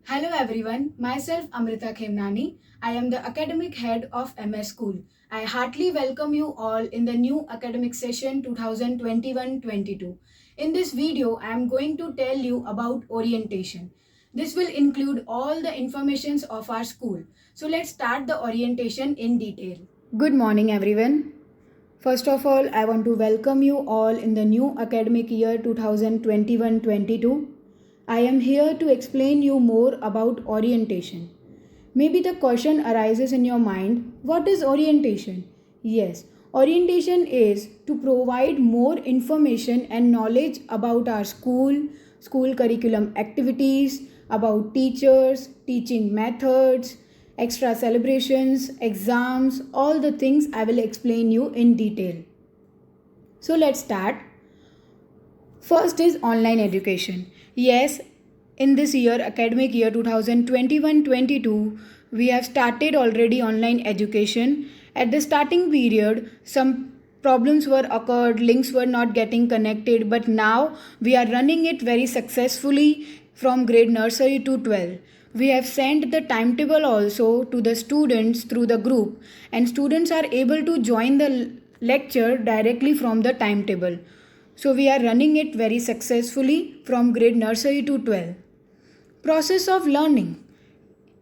Hello everyone, myself Amrita Khemnani. I am the academic head of MS School. I heartily welcome you all in the new academic session 2021-22. In this video, I am going to tell you about orientation. This will include all the informations of our school. So let's start the orientation in detail. Good morning everyone. First of all, I want to welcome you all in the new academic year 2021-22. I am here to explain you more about orientation. Maybe the question arises in your mind, what is orientation? Yes, orientation is to provide more information and knowledge about our school curriculum activities, about teachers, teaching methods, extra celebrations, exams, all the things I will explain you in detail. So let's start. First is online education. Yes, in this year, academic year 2021-22, we have started already online education. At the starting period, some problems were occurred, links were not getting connected, but now we are running it very successfully from grade nursery to 12. We have sent the timetable also to the students through the group, and students are able to join the lecture directly from the timetable. So we are running it very successfully from grade nursery to 12. Process of learning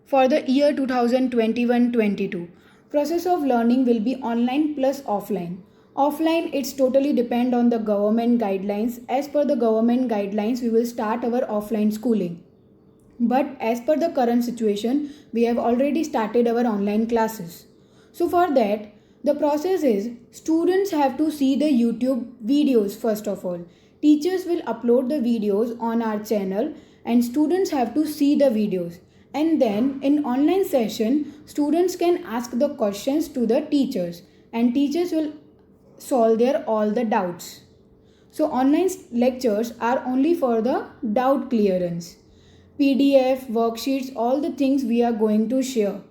for the year 2021-22. Process of learning will be online plus offline. Offline, it's totally depend on the government guidelines. As per the government guidelines, we will start our offline schooling. But as per the current situation, we have already started our online classes. So for that, the process is students have to see the YouTube videos first of all. Teachers will upload the videos on our channel and students have to see the videos. And then in online session, students can ask the questions to the teachers and teachers will solve their all the doubts. So online lectures are only for the doubt clearance. PDF, worksheets, all the things we are going to share.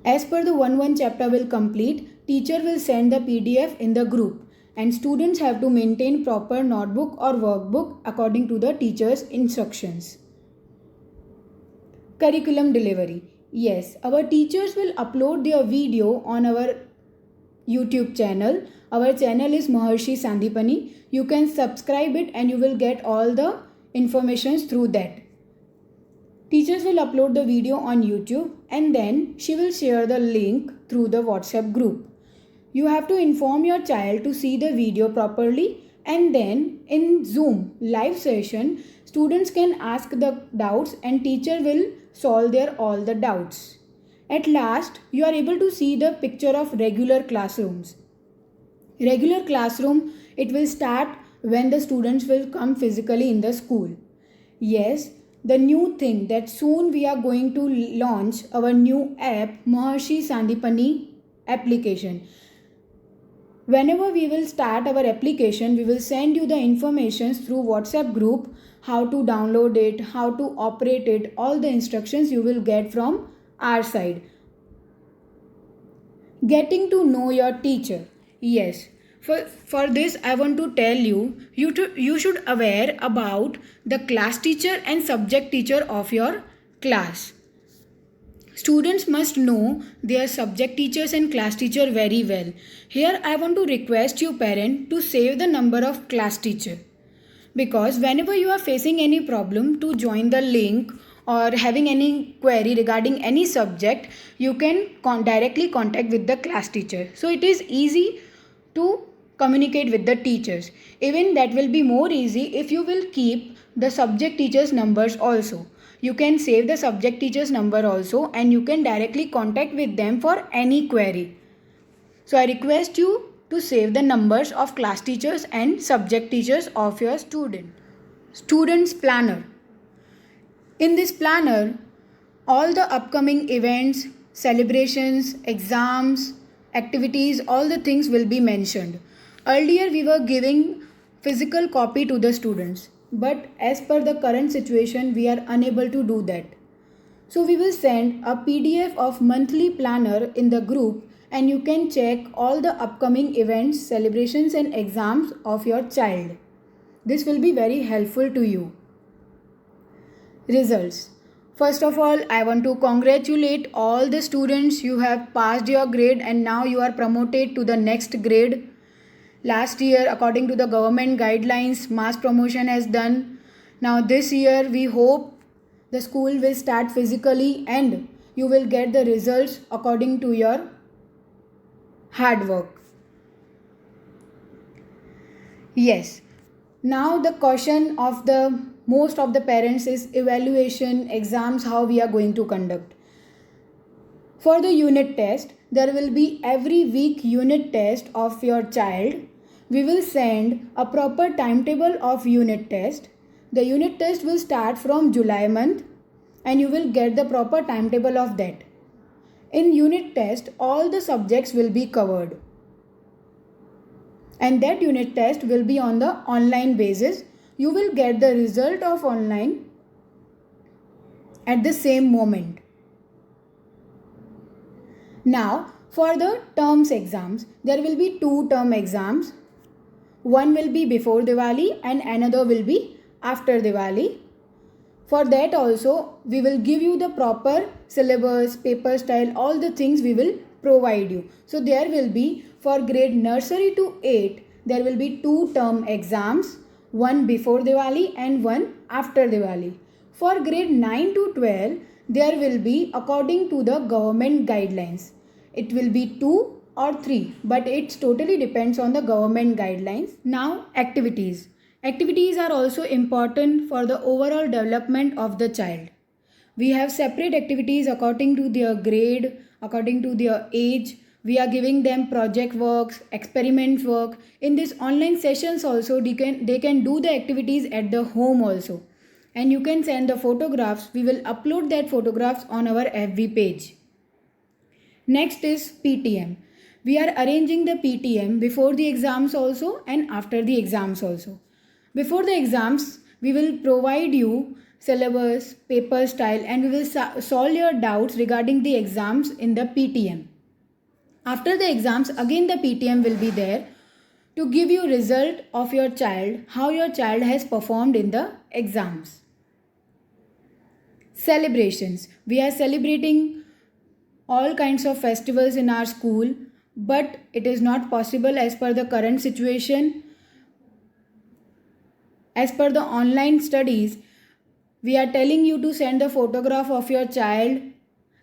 As per the one chapter will complete, teacher will send the PDF in the group and students have to maintain proper notebook or workbook according to the teacher's instructions. Curriculum delivery. Yes, our teachers will upload their video on our YouTube channel. Our channel is Maharshi Sandipani. You can subscribe it and you will get all the informations through that. Teachers will upload the video on YouTube and then she will share the link through the WhatsApp group. You have to inform your child to see the video properly and then in Zoom live session, students can ask the doubts and teacher will solve their all the doubts. At last, you are able to see the picture of regular classrooms. Regular classroom, it will start when the students will come physically in the school. Yes, the new thing that soon we are going to launch our new app, Maharshi Sandipani application. Whenever we will start our application, we will send you the informations through WhatsApp group, how to download it, how to operate it, all the instructions you will get from our side. Getting to know your teacher. Yes, for this I want to tell you should aware about the class teacher and subject teacher of your class. Students must know their subject teachers and class teacher very well. Here I want to request you parent to save the number of class teacher, because whenever you are facing any problem to join the link or having any query regarding any subject, you can directly contact with the class teacher. So it is easy to communicate with the teachers. Even that will be more easy if you will keep the subject teachers numbers also. You can save the subject teachers number also and you can directly contact with them for any query. So I request you to save the numbers of class teachers and subject teachers of your student. Students planner. In this planner, all the upcoming events, celebrations, exams, activities, all the things will be mentioned. Earlier we were giving physical copy to the students, but as per the current situation we are unable to do that. So we will send a PDF of monthly planner in the group and you can check all the upcoming events, celebrations and exams of your child. This will be very helpful to you. Results. First of all, I want to congratulate all the students. You have passed your grade and now you are promoted to the next grade. Last year, according to the government guidelines, mass promotion has done. Now this year, we hope the school will start physically and you will get the results according to your hard work. Yes. Now the question of the most of the parents is evaluation, exams, how we are going to conduct. For the unit test, there will be every week unit test of your child. We will send a proper timetable of unit test. The unit test will start from July month and you will get the proper timetable of that. In unit test, all the subjects will be covered. And that unit test will be on the online basis. You will get the result of online at the same moment. Now, for the terms exams, there will be 2 term exams. One will be before Diwali and another will be after Diwali. For that also, we will give you the proper syllabus, paper style, all the things we will provide you. So there will be, for grade nursery to 8, there will be 2 term exams, one before Diwali and one after Diwali. For grade 9 to 12, there will be according to the government guidelines. It will be 2 or 3, but it totally depends on the government guidelines. Now, activities. Activities are also important for the overall development of the child. We have separate activities according to their grade, according to their age. We are giving them project works, experiment work. In these online sessions also, they can do the activities at the home also. And you can send the photographs. We will upload that photographs on our FB page. Next is PTM. We are arranging the PTM before the exams also and after the exams also. Before the exams, we will provide you syllabus, paper style, and we will solve your doubts regarding the exams in the PTM. After the exams, again the PTM will be there to give you result of your child, how your child has performed in the exams. Celebrations. We are celebrating all kinds of festivals in our school, but it is not possible as per the current situation. As per the online studies, we are telling you to send the photograph of your child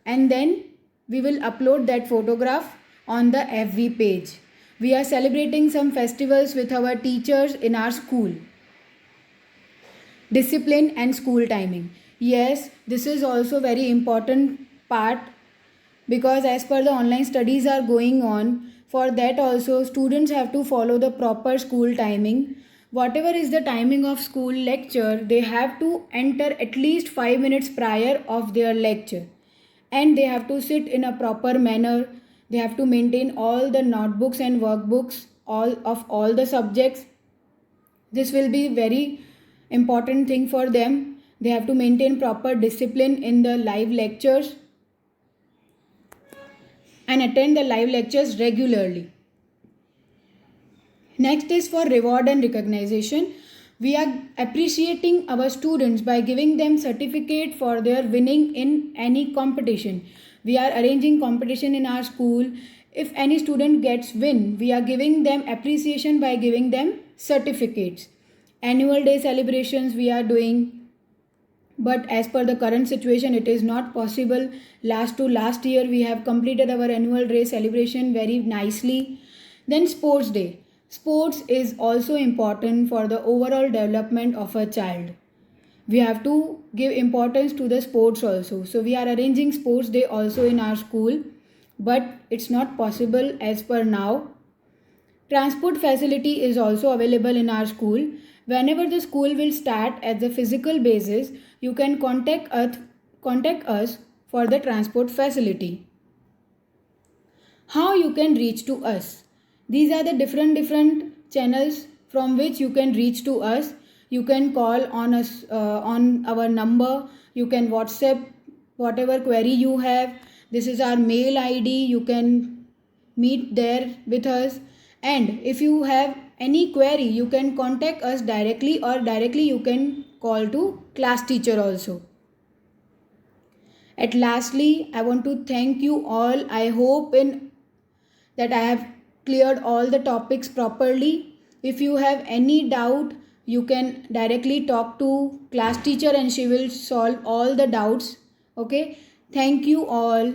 and then we will upload that photograph on the FB page. We are celebrating some festivals with our teachers in our school. Discipline and school timing. Yes, this is also very important part because as per the online studies are going on, for that also students have to follow the proper school timing. Whatever is the timing of school lecture, they have to enter at least 5 minutes prior of their lecture. And they have to sit in a proper manner. They have to maintain all the notebooks and workbooks of all the subjects. This will be very important thing for them. They have to maintain proper discipline in the live lectures and attend the live lectures regularly. Next is for reward and recognition. We are appreciating our students by giving them certificate for their winning in any competition. We are arranging competition in our school. If any student gets win, we are giving them appreciation by giving them certificates. Annual day celebrations we are doing, but as per the current situation it is not possible. Last year we have completed our annual day celebration very nicely. Then sports day. Sports is also important for the overall development of a child. We have to give importance to the sports also. So we are arranging sports day also in our school, but it's not possible as per now. Transport facility is also available in our school. Whenever the school will start at the physical basis, you can contact us for the transport facility. How you can reach to us? These are the different channels from which you can reach to us. You can call on us on our number. You can WhatsApp whatever query you have. This is our mail ID. You can meet there with us. And if you have any query, you can contact us directly or directly you can call to class teacher also. At lastly, I want to thank you all. I hope in that I have cleared all the topics properly. If you have any doubt, you can directly talk to class teacher and she will solve all the doubts. Okay, thank you all.